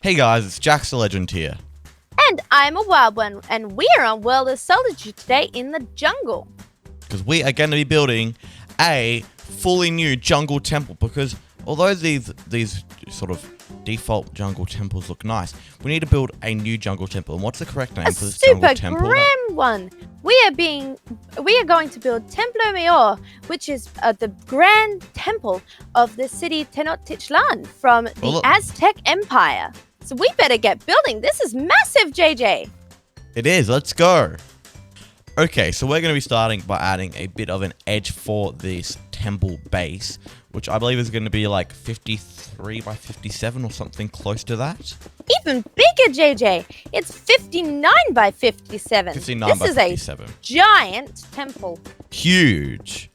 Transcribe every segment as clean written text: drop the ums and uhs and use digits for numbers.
Hey guys, it's jjaaxxthelegend here. And I'm a wild one, and we're on World of Solitude today in the jungle. Because we are going to be building a fully new jungle temple. Because although these sort of default jungle temples look nice, we need to build a new jungle temple. And what's the correct name for this jungle temple? A super grim one. We are going to build Templo Mayor, which is the grand temple of the city Tenochtitlan from the Aztec Empire. So we better get building. This is massive, JJ. It is. Let's go. Okay, so we're going to be starting by adding a bit of an edge for this temple base, which I believe is going to be like 53 by 57 or something close to that. Even bigger, JJ. It's 59 by 57. 59 by 57. This is a giant temple. Huge.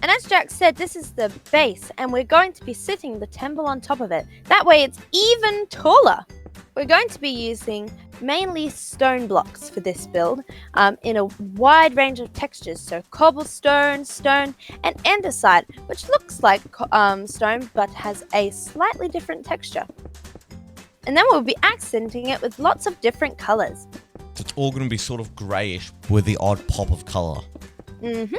And as Jack said, this is the base, and we're going to be sitting the temple on top of it. That way it's even taller. We're going to be using mainly stone blocks for this build in a wide range of textures. So cobblestone, stone, and andesite, which looks like stone but has a slightly different texture. And then we'll be accenting it with lots of different colors. So it's all going to be sort of grayish with the odd pop of color. Mm-hmm.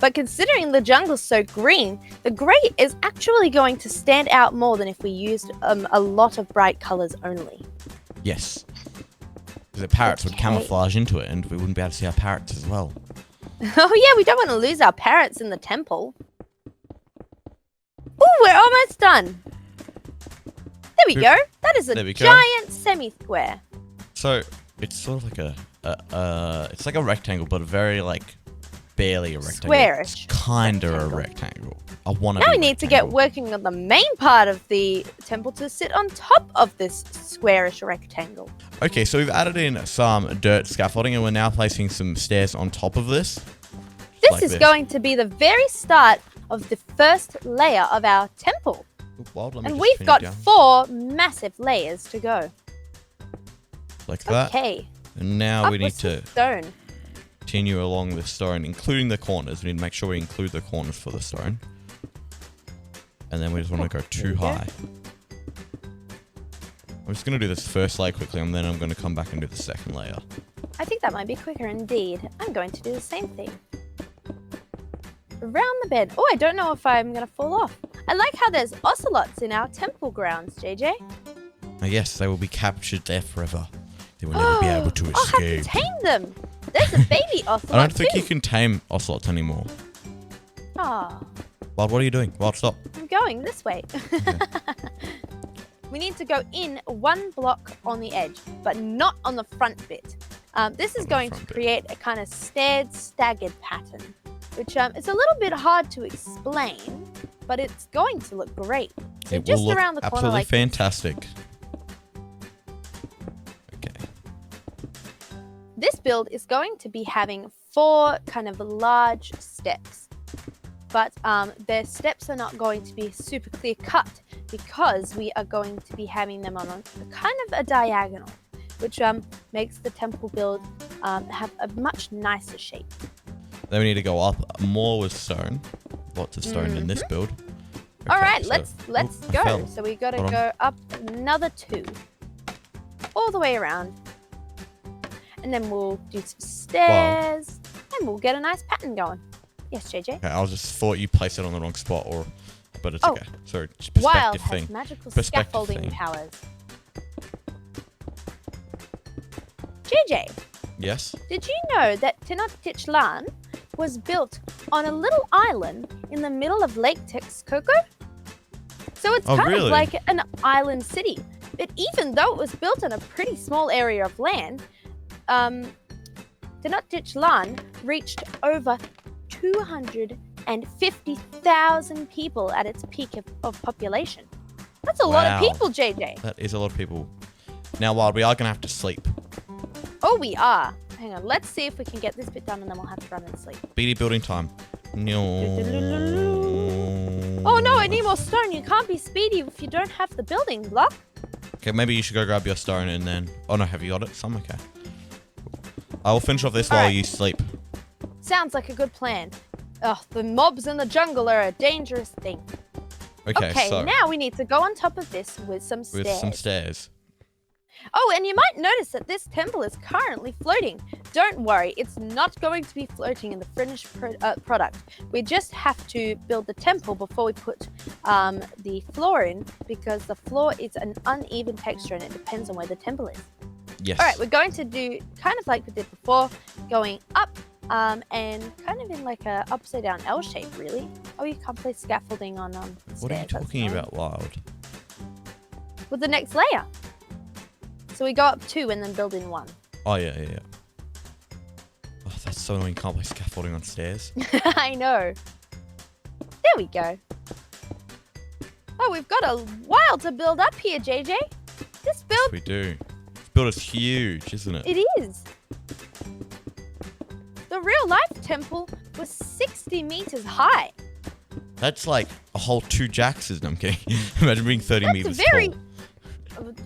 But considering the jungle's so green, the grey is actually going to stand out more than if we used a lot of bright colours only. Yes. Because the parrots would camouflage into it and we wouldn't be able to see our parrots as well. Oh yeah, we don't want to lose our parrots in the temple. Oh, we're almost done. There we go. That is a giant semi-square. So, it's sort of like it's like a rectangle, but very barely a rectangle. Squarish. It's kind of a rectangle. Now we need to get working on the main part of the temple to sit on top of this squarish rectangle. Okay, so we've added in some dirt scaffolding and we're now placing some stairs on top of this. This is going to be the very start of the first layer of our temple. And we've got 4 massive layers to go. Like that. Okay. And now we need to stone. Continue along the stone, including the corners. We need to make sure we include the corners for the stone. And then we just want to go too high. I'm just going to do this first layer quickly, and then I'm going to come back and do the second layer. I think that might be quicker indeed. I'm going to do the same thing. Around the bed. Oh, I don't know if I'm going to fall off. I like how there's ocelots in our temple grounds, JJ. Oh, yes, they will be captured there forever. They will never be able to escape. I'll have to tame them. There's a baby ocelot I don't think you can tame ocelots anymore. Ah. Wild, what are you doing? Wild, stop. I'm going this way. Okay. We need to go in 1 block on the edge, but not on the front bit. This is going to create a kind of staggered pattern, which is a little bit hard to explain, but it's going to look great. So it just will look around the corner, absolutely fantastic. This build is going to be having 4 kind of large steps, but the steps are not going to be super clear cut because we are going to be having them on a kind of a diagonal, which makes the temple build have a much nicer shape. Then we need to go up more with stone. Lots of stone in this build. Okay, all right, let's go. So we got to go up another 2, all the way around. And then we'll do some stairs, and we'll get a nice pattern going. Yes, JJ? Okay, I just thought you placed it on the wrong spot, but it's okay. Sorry, perspective Wild thing. has magical scaffolding powers. JJ? Yes? Did you know that Tenochtitlan was built on a little island in the middle of Lake Texcoco? So it's kind of like an island city. But even though it was built on a pretty small area of land, Tenochtitlan reached over 250,000 people at its peak of population. That's a lot of people, JJ. That is a lot of people. Now, Wild, we are going to have to sleep. Oh, we are. Hang on, let's see if we can get this bit done and then we'll have to run and sleep. Speedy building time. Oh no, I need more stone. You can't be speedy if you don't have the building block. Okay, maybe you should go grab your stone and then... Oh no, have you got it? Some? Okay. I will finish off this while you sleep. Sounds like a good plan. Ugh, the mobs in the jungle are a dangerous thing. Okay, so now we need to go on top of this with some stairs. with some stairs. Oh, and you might notice that this temple is currently floating. Don't worry, it's not going to be floating in the finished product. We just have to build the temple before we put the floor in, because the floor is an uneven texture and it depends on where the temple is. Yes. All right, we're going to do kind of like we did before, going up and kind of in like a upside down L shape, really. Oh, you can't place scaffolding on stairs. What are you talking about, Wild? With the next layer. So we go up 2 and then build in 1. Oh, yeah. Oh, that's so annoying. Can't place scaffolding on stairs. I know. There we go. Oh, we've got a while to build up here, JJ. This build... Yes, we do. This build is huge, isn't it? It is. The real life temple was 60 meters high. That's like a whole 2 Jaxes. I'm kidding. Imagine being 30 meters tall.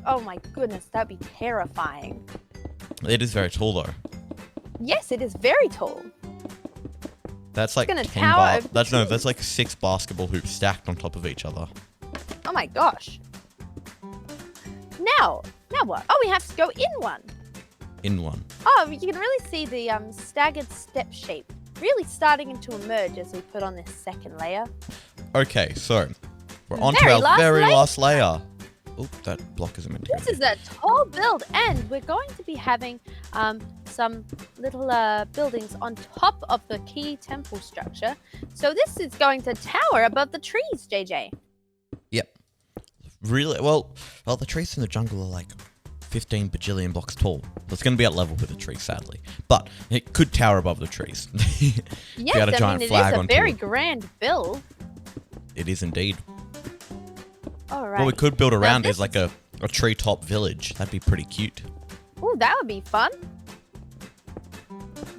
Oh my goodness, that'd be terrifying. It is very tall, though. Yes, it is very tall. That's like gonna 10 tower over that's the that's like 6 basketball hoops stacked on top of each other. Oh my gosh. Now what? Oh, we have to go in one. In one. Oh, you can really see the staggered step shape really starting to emerge as we put on this second layer. Okay, so we're on to our very last layer. Oh, that block isn't meant to go. This is a tall build, and we're going to be having some little buildings on top of the key temple structure. So this is going to tower above the trees, JJ. Yep. Really? Well, the trees in the jungle are like 15 bajillion blocks tall. So it's going to be at level with the trees, sadly. But it could tower above the trees. Yes, got a giant flag it is a very it. grand build. It is indeed. All right. What we could build around is like a treetop village. That'd be pretty cute. Ooh, that would be fun.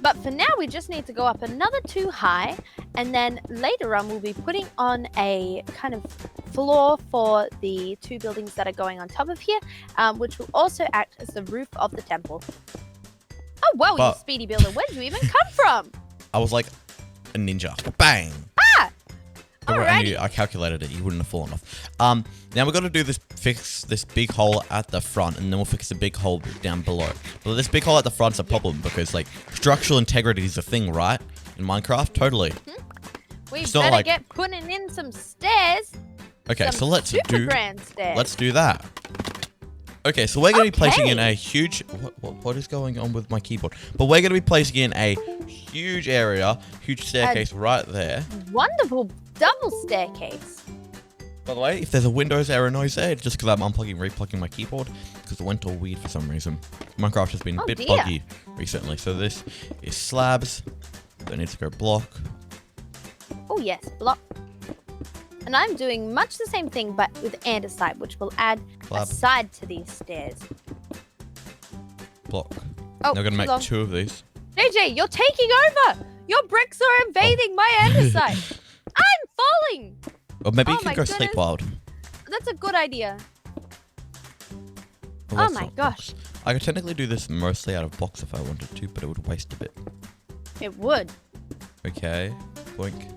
But for now, we just need to go up another 2 high, and then later on, we'll be putting on a kind of floor for the 2 buildings that are going on top of here, which will also act as the roof of the temple. Oh, whoa, you speedy builder. Where did you even come from? I was like a ninja. Bang! Ah! I calculated it. You wouldn't have fallen off. Now we've got to fix this big hole at the front, and then we'll fix the big hole down below. But this big hole at the front's a problem because like structural integrity is a thing, right? In Minecraft, totally. We better get putting in some stairs. Okay, so let's do that. Okay, so we're going to be placing in a huge... What is going on with my keyboard? But we're going to be placing in a huge area, huge staircase right there. Wonderful double staircase. By the way, if there's a Windows error noise there, it's just because I'm unplugging, replugging my keyboard, because it went all weird for some reason. Minecraft has been a bit buggy recently. So this is slabs. That needs to go block. Oh yes, block. And I'm doing much the same thing, but with andesite, which will add a side to these stairs. Block. Oh, now we're going to make 2 of these. JJ, you're taking over! Your bricks are invading my andesite! I'm falling! Or maybe you can go sleep, Wild. That's a good idea. Oh my gosh. I could technically do this mostly out of blocks if I wanted to, but it would waste a bit. It would. Okay. Boink.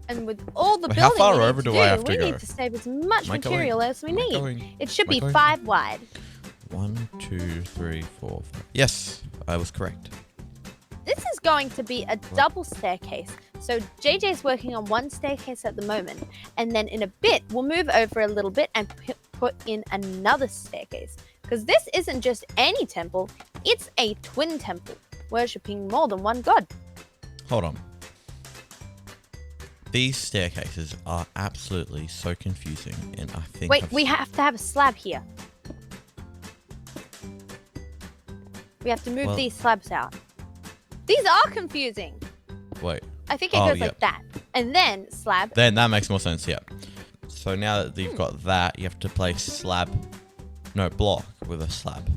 And with all the building how far over do I have to go? We need to save as much material as we need. It should be 5 wide. 1, 2, 3, 4, 5. Yes, I was correct. This is going to be a double staircase. So JJ's working on 1 staircase at the moment, and then in a bit we'll move over a little bit and put in another staircase. Because this isn't just any temple, it's a twin temple, worshipping more than one god. Hold on. These staircases are absolutely so confusing, and I think... Wait, we have to have a slab here. We have to move these slabs out. These are confusing. Wait. I think it goes like that. And then slab. Then that makes more sense, yeah. So now that you've got that, you have to place block with a slab.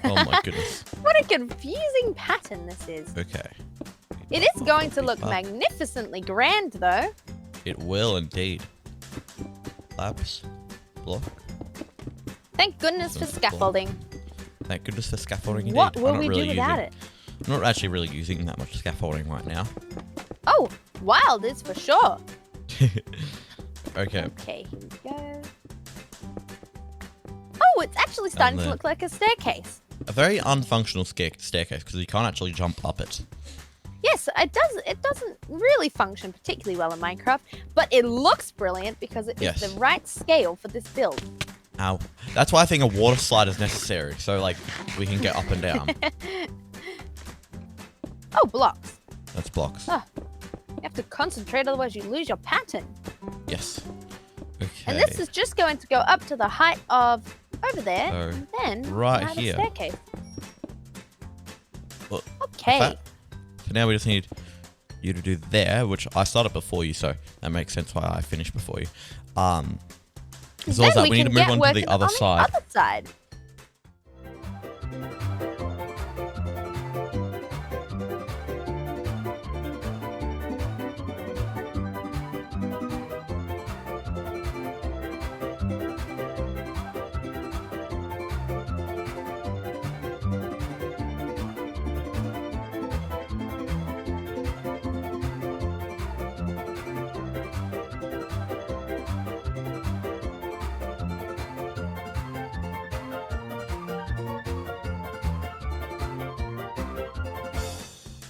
Oh my goodness. What a confusing pattern this is. Okay. It is going to look magnificently grand, though. It will indeed. Slabs. Block. Thank goodness for scaffolding. Thank goodness for scaffolding indeed. What will we do without it? I'm not actually really using that much scaffolding right now. Oh, wild is for sure. Okay. Okay, here we go. Oh, it's actually starting to look like a staircase. A very unfunctional staircase because you can't actually jump up it. Yes, it does. It doesn't really function particularly well in Minecraft, but it looks brilliant because it is the right scale for this build. Ow. That's why I think a water slide is necessary, so like we can get up and down. Oh, blocks. That's blocks. Oh, you have to concentrate, otherwise you lose your pattern. Yes. Okay. And this is just going to go up to the height of over there, So, and then right add here. a staircase. Well, Okay. So now we just need you to do there, which I started before you, so that makes sense why I finished before you. As well as that, we need to move on to the other side. Other side.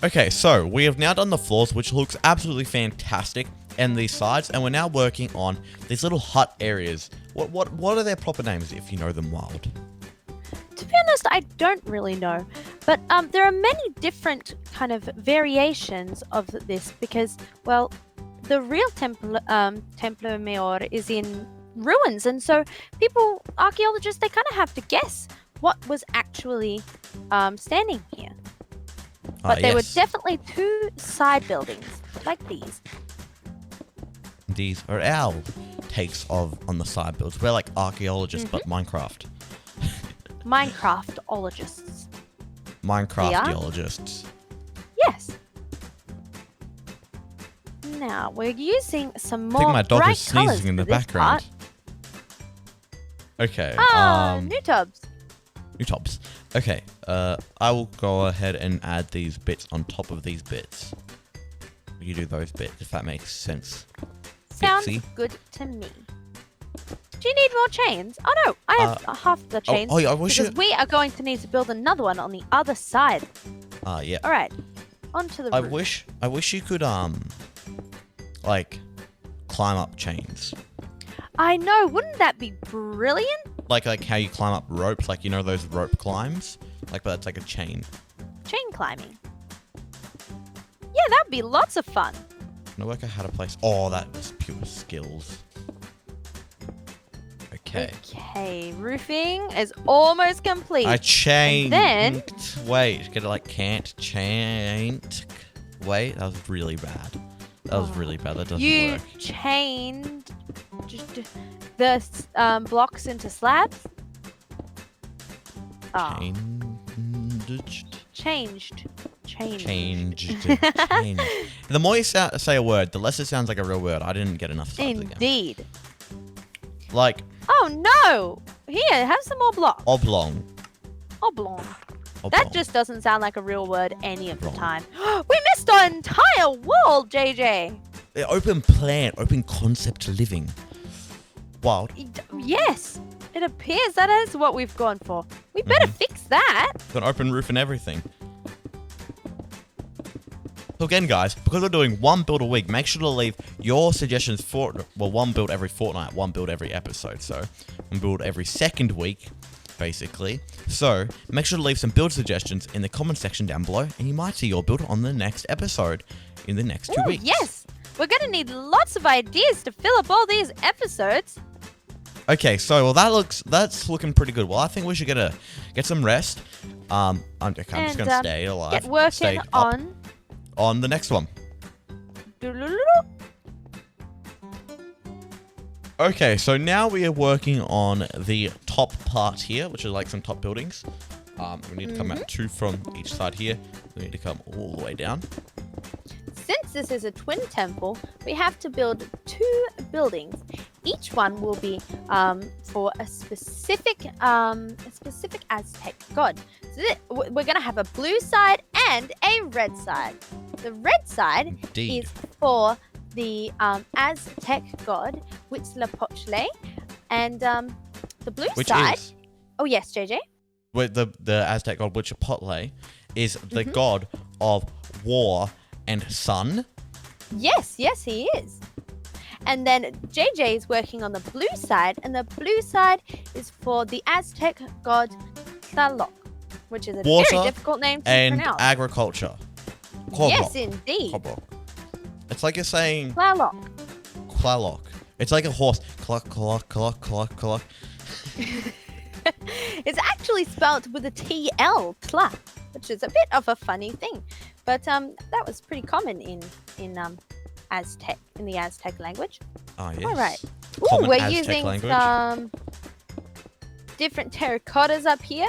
Okay, so we have now done the floors, which looks absolutely fantastic, and these sides, and we're now working on these little hut areas. What are their proper names, if you know them, Wild? To be honest, I don't really know, but there are many different kind of variations of this because, well, the real Templo Mayor is in ruins, and so archaeologists, they kind of have to guess what was actually standing here. But there were definitely two side buildings like these. These are our takes on the side builds. We're like archaeologists, but Minecraft. Minecraftologists. Minecraftologists. Yes. Now we're using some more. I think my dog bright is sneezing in the background. Okay. New tubs. New tubs. Okay. I will go ahead and add these bits on top of these bits. You do those bits, if that makes sense. Sounds Bitsy. good to me. Do you need more chains? Oh no, I have half the chains. I wish because we are going to need to build another one on the other side. Yeah. All right, onto the roof. I wish you could like climb up chains. I know, wouldn't that be brilliant? Like how you climb up ropes, like you know those rope climbs, like but it's like a chain. Chain climbing. Yeah, that'd be lots of fun. I work out how to place. Oh, that was pure skills. Okay. Okay, roofing is almost complete. I chained. And Wait, get it like can't chained. Wait, that was really bad. That was really bad. That doesn't you work. chained the blocks into slabs. Oh. Changed. The more you say a word, the less it sounds like a real word. I didn't get enough subs again. Indeed. Like. Oh no! Here, have some more blocks. Oblong. That just doesn't sound like a real word any of the time. We missed our entire world, JJ. Open plan, open concept living. Wild. Yes, it appears that is what we've gone for. We better fix that. Got an open roof and everything. So again, guys, because we're doing one build a week, make sure to leave your suggestions for, well, one build every fortnight, one build every episode. So, one build every second week, basically. So, make sure to leave some build suggestions in the comment section down below, and you might see your build on the next episode in the next 2 weeks. Yes, we're going to need lots of ideas to fill up all these episodes. Okay, so well that's looking pretty good. Well, I think we should get some rest. I'm just gonna stay alive. Get working on the next one. Okay, so now we are working on the top part here, which is like some top buildings. We need to come out 2 from each side here. We need to come all the way down. Since this is a twin temple, we have to build 2 buildings. Each one will be for a specific Aztec god. So we're going to have a blue side and a red side. The red side is for the Aztec god Huitzilopochtli, and the blue Which side. is Oh yes, JJ. with the Aztec god Huitzilopochtli is the Mm-hmm. god of war and sun. Yes, he is. And then JJ is working on the blue side, and the blue side is for the Aztec god Tlaloc, which is a Water very difficult name to and pronounce. agriculture. Yes, Quablock. indeed. Quablock. It's like you're saying Tlaloc. Qualock. It's like a horse. Cluck, cluck, cluck, cluck, cluck. It's actually spelt with a TL, Tla, which is a bit of a funny thing. But that was pretty common in Aztec, in the Aztec language. Ah, yes. All right. Ooh, Common we're Aztec using language. some different terracottas up here.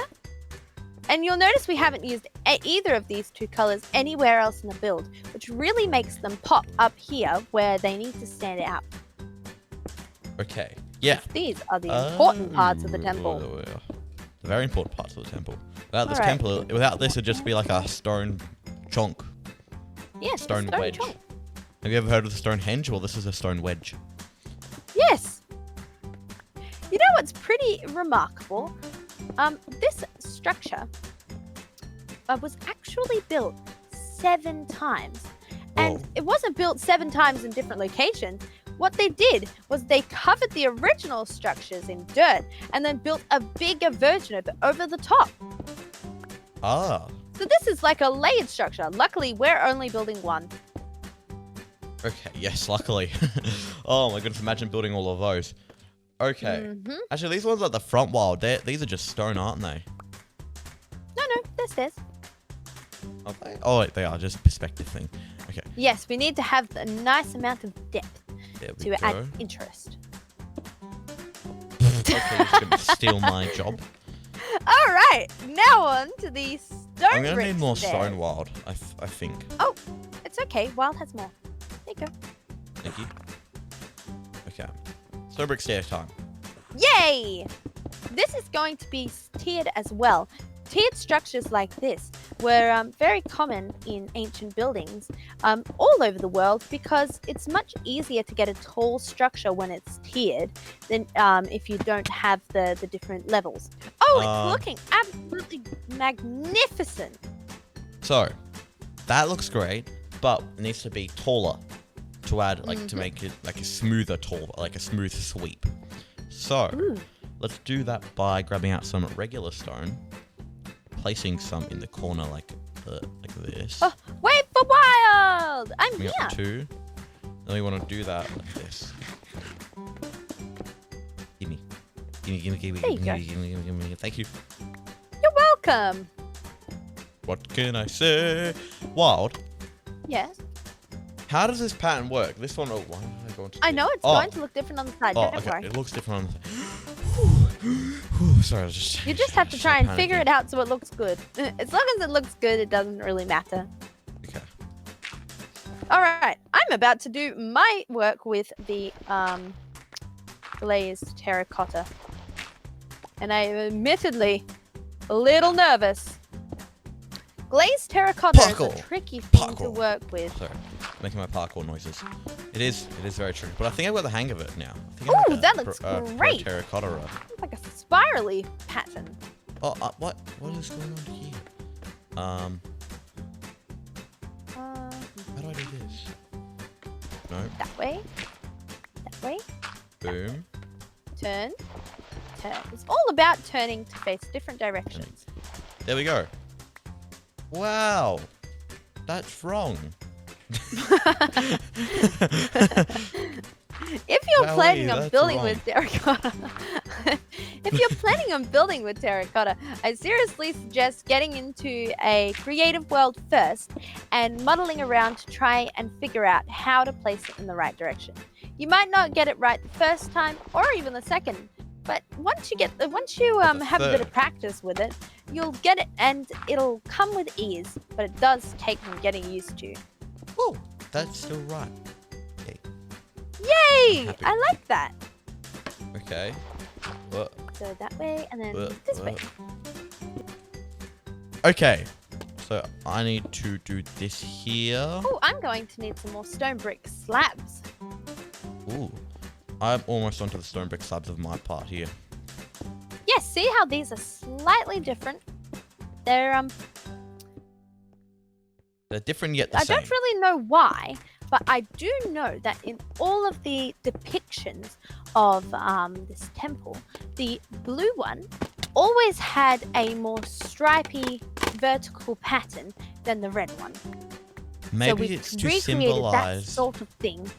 And you'll notice we haven't used either of these two colors anywhere else in the build, which really makes them pop up here where they need to stand out. Okay. Yeah. These are the important parts of the temple. The very important parts of the temple. Without this Alright. temple, without this, it'd just be like a stone chonk. Yes, Stone stone wedge. chunk. Have you ever heard of the Stonehenge? Well, this is a stone wedge. Yes. You know what's pretty remarkable? This structure was actually built 7 times. And Whoa. it wasn't built 7 times in different locations. What they did was they covered the original structures in dirt and then built a bigger version of it over the top. Ah. So this is like a layered structure. Luckily, we're only building one. Okay. Yes, luckily. Oh my goodness, imagine building all of those. Okay. Mm-hmm. Actually, these ones at the front wall, these are just stone, aren't they? No, they're stairs. Are they? Oh, wait, they are. Just perspective thing. Okay. Yes, we need to have a nice amount of depth There we to go. add interest. Okay, you're just gonna steal my job. All right, now on to the stone I'm gonna brick need more stairs. stone wild, I think. It's okay, Wild has more. There you go. Thank you. Okay. Stone brick stair time. Yay! This is going to be tiered as well. Tiered structures like this were very common in ancient buildings all over the world because it's much easier to get a tall structure when it's tiered than if you don't have the different levels. Oh, it's looking absolutely magnificent. So, that looks great, but it needs to be taller to add, like, to make it like a smoother like a smooth sweep. So, Ooh. let's do that by grabbing out some regular stone, placing some in the corner like this. Oh, wait for Wild! I'm We here. got 2. Then we want to do that like this. Gimme. There you go. Gimme. Thank you. You're welcome. What can I say? Wild. Yes. How does this pattern work? This one, why did I go into I know it's going to look different on the side. Oh, Don't okay. worry. It looks different on the Sorry, I was just... You just have to try and figure it out so it looks good. As long as it looks good, it doesn't really matter. Okay. All right, I'm about to do my work with the glazed terracotta. And I am admittedly a little nervous. Glazed terracotta is Parkour. a tricky thing to Parkour. work with. Sorry, making my parkour noises. It is very tricky, but I think I've got the hang of it now. I think Ooh, I'm that looks great. terracotta. It's like a spirally pattern. Oh, what is going on here? Uh, How do I do this? No. that way. That way. Boom. Turn. Turn. It's all about turning to face different directions. There we go. Wow. That's wrong. If you're Golly, planning on that's building wrong. with terracotta, if you're planning on building with terracotta, I seriously suggest getting into a creative world first and muddling around to try and figure out how to place it in the right direction. You might not get it right the first time or even the second, but once you have a bit of practice with it, you'll get it and it'll come with ease. But it does take some getting used to. Oh, that's still right. Yay! Happy. I like that. Okay. What? So that way and then this way. Okay. So So I need to do this here. Oh, I'm going to need some more stone brick slabs. Ooh. I'm almost onto the stone brick slabs of my part here. Yes, see how these are slightly different? They're different yet the I same. don't really know why, but I do know that in all of the depictions of this temple, the blue one always had a more stripy vertical pattern than the red one. Maybe so we've it's to recreated that symbolize. sort of thing.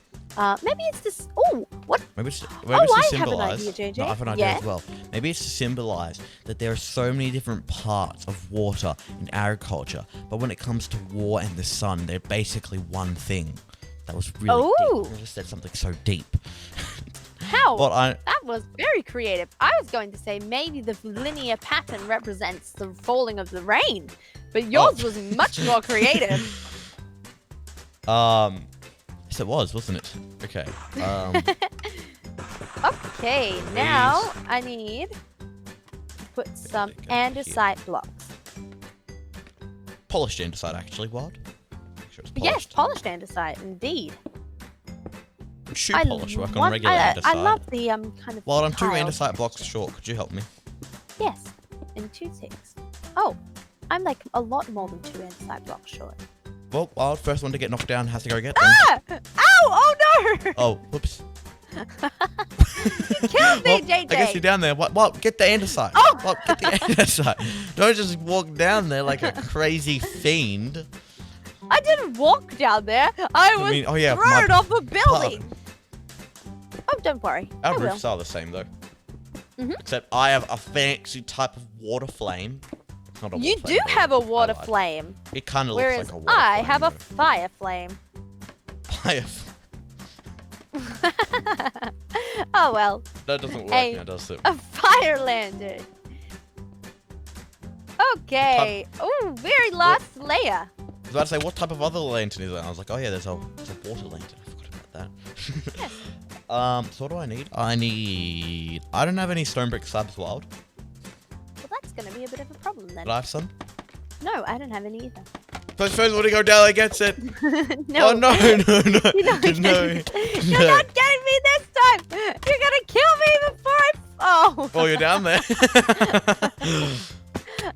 Maybe it's this. Oh, what? Maybe it's to I have an symbolize. idea, JJ. No, I have an idea Yeah? as well. Maybe it's to symbolize that there are so many different parts of water in agriculture, but when it comes to war and the sun, they're basically one thing. That was really Oh. deep. I just said something so deep. How? But That was very creative. I was going to say maybe the linear pattern represents the falling of the rain, but yours was much more creative. Yes, it was, wasn't it? Okay. Okay, now I need to put some There we go, here. andesite blocks. Polished andesite, actually, Wild. Make sure it's Yes, polished. polished andesite, indeed. Shoe polish work on regular andesite. I love the kind of. Wild, I'm 2 tiles. andesite blocks short. Could you help me? Yes, in 2 ticks. Oh, I'm like a lot more than 2 andesite blocks short. Well, Wild, first one to get knocked down has to go get them. Ah! Ow! Oh no! Oh, whoops. You killed me, Well, JJ. I guess you're down there. What? Get the andesite. Oh! Well, get the andesite. Don't just walk down there like a crazy fiend. I didn't walk down there. I was mean, oh yeah, thrown my off a building. Oh, don't worry. Our I will. roofs are the same though. Mhm. Except I have a fancy type of water flame. It's not a You water do flame, have a I water lied. flame, It kind of looks whereas like a water I flame. have a though. fire flame. Fire. Oh well, That doesn't work Hey. now, does it? a fire lantern. Okay. Oh, very last layer. I was about to say, what type of other lantern is that? I was like, oh yeah, there's a water lantern. I forgot about that. So what do I need? I don't have any stone brick slabs, Wild. Well, that's gonna be a bit of a problem then. But I have some. No, I don't have any either. First one to go down, I gets it. No. Oh no, no, no, You're not, no. You're not getting me this time. You're gonna kill me before I. Oh. Oh, you're down there.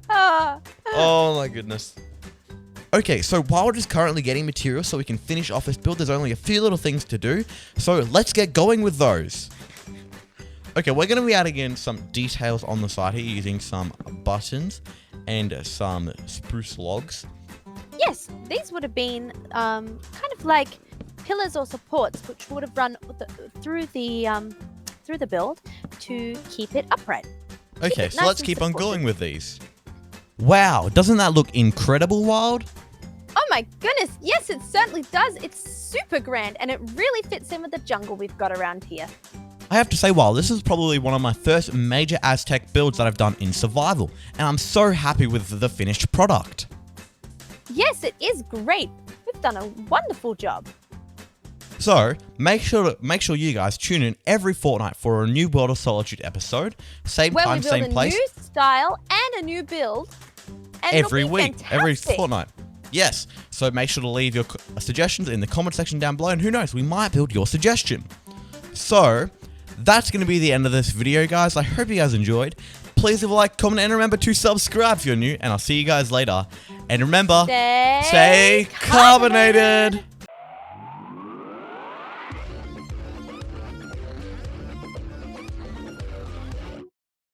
Ah. Oh my goodness. Okay, so Wild is currently getting materials so we can finish off this build. There's only a few little things to do, so let's get going with those. Okay, we're going to be adding in some details on the side here using some buttons and some spruce logs. Yes, these would have been kind of like pillars or supports, which would have run through the build to keep it upright. Okay, it so nice let's and keep on supported. going with these. Wow, doesn't that look incredible, Wild? Oh my goodness, yes, it certainly does. It's super grand, and it really fits in with the jungle we've got around here. I have to say, Wild, this is probably one of my first major Aztec builds that I've done in survival, and I'm so happy with the finished product. Yes, it is great. We've done a wonderful job. So, make sure you guys tune in every fortnight for a new World of Solitude episode. Same Where time, we build same a place. new style and a new build. And it'll Every be week, every fantastic. fortnight. Yes, so make sure to leave your suggestions in the comment section down below, and who knows, we might build your suggestion. So, that's going to be the end of this video, guys. I hope you guys enjoyed. Please leave a like, comment, and remember to subscribe if you're new, and I'll see you guys later. And remember, stay carbonated.